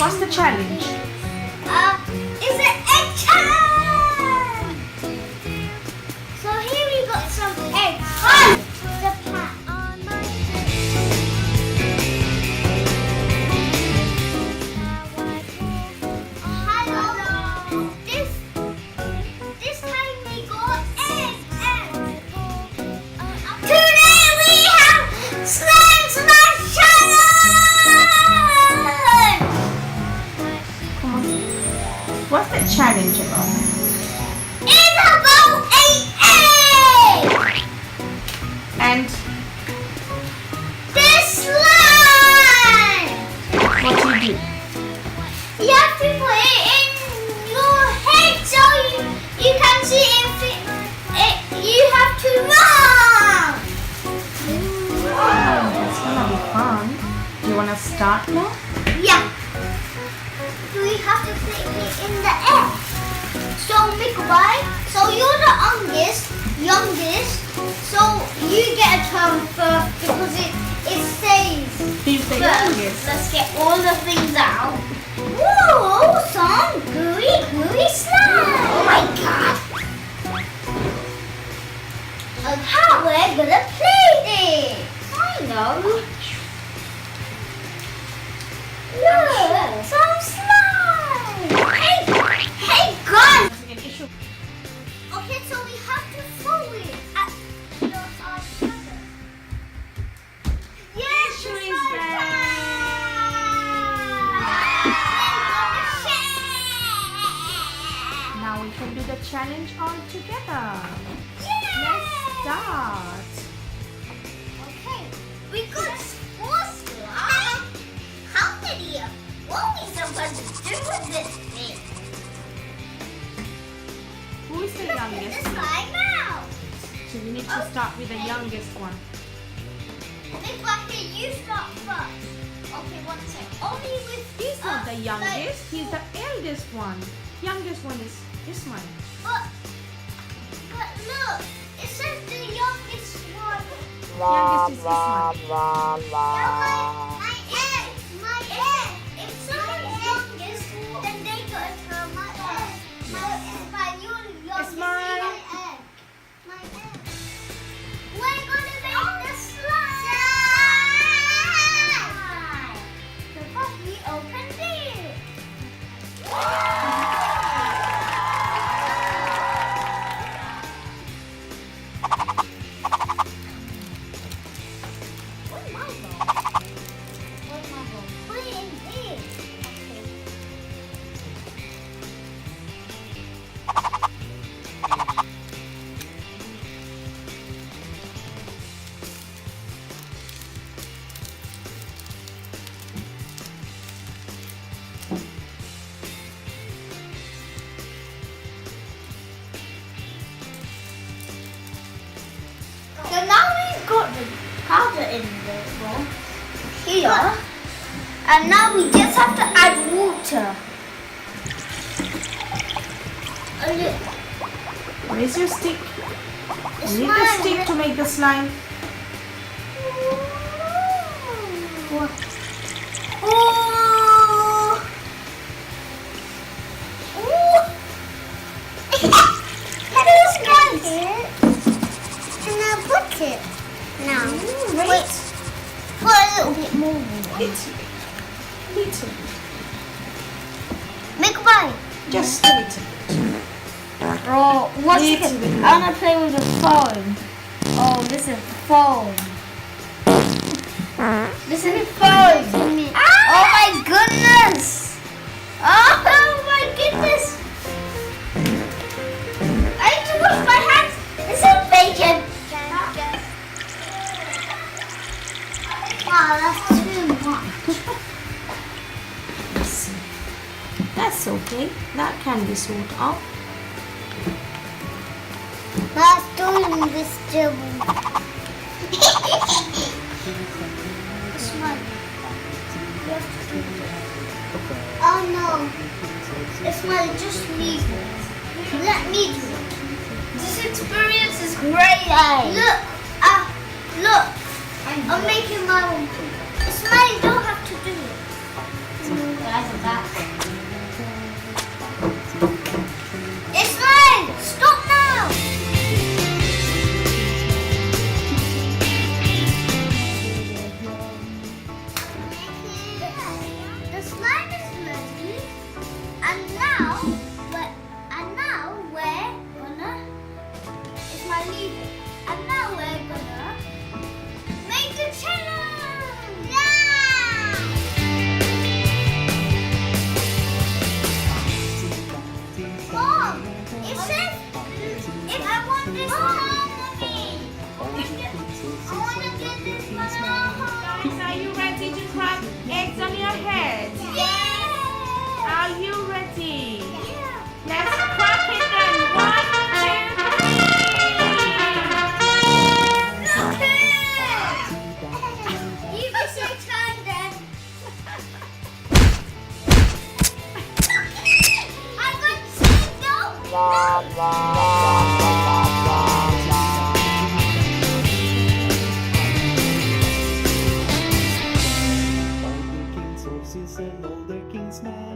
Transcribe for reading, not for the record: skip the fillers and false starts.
What's the challenge? It's an egg challenge! So here we got some eggs. The pack. Hello. This time we got eggs. Today we have Slime Smash Challenge! Come on. What's the challenge about? It's about an egg! And This slime! what do you do? You have to put it in your head so you can see if you have to run! Oh, that's gonna be fun. Do you wanna start now? Yeah. Do we have to put it in the egg? So Mikubai, so you're the youngest, so you get a turn first because it says Who's the first. youngest? Let's get all the things out. Whoa, some gooey slime. Oh my god. And how we're gonna play this. I know. Look, some slime. Hey guys. Okay, so we have to throw it at our shoulder. Yes, Issue is it's back. time. Now we can do the challenge all together. Yes. Let's start. Okay, we got four slime. How many? What are we supposed to do with this thing? Who is the Look at youngest? the slime out. So we need to start with the youngest one. Big Bucket, you start first. Okay, one sec. Only with He's not the like- youngest, he's the eldest one. Youngest one is Ismail. But look, it says the youngest one. Youngest is Ismail. Yeah, my egg. If someone's youngest, then they got a turn. My egg. But you're youngest. Smile. My egg. We're gonna make the slime. The puppy opened it. Where's my ball? Put it in here. Okay. So now we've got the powder in the bowl here, and now we just have to add water. A little. Where's your stick? It's You need the mine. stick to make the slime. Oh! Let us get it. And now put it. Now. Wait. Put a little bit more. Little. Make a bite. Just a little. Bro, what's Little it? bit. I want to play with the phone. Oh, this is phone. This is phone. Oh my goodness. Oh my goodness. I need to wash my hands. This is bacon. Wow, that's too much. That's okay. That can be sorted out. That's doing this job. Oh no. Ismail, just leave it. Let me do it. This experience is great. Look, look. I'm making my own food. Ismail, you don't have to do it. like that. It's mine! Stop now! The slime is ready, and now we're gonna. It's my leader, and now we're gonna make the challenge. Yeah! Mom, it says if I want this mommy. I wanna get this banana. Guys, are you ready to crack eggs on your head? Yeah! Are you ready? Yeah! Let's crack it then. 1, 2, 3. Look it! You miss your turn then. I got signal. All the king's horses and all the king's men.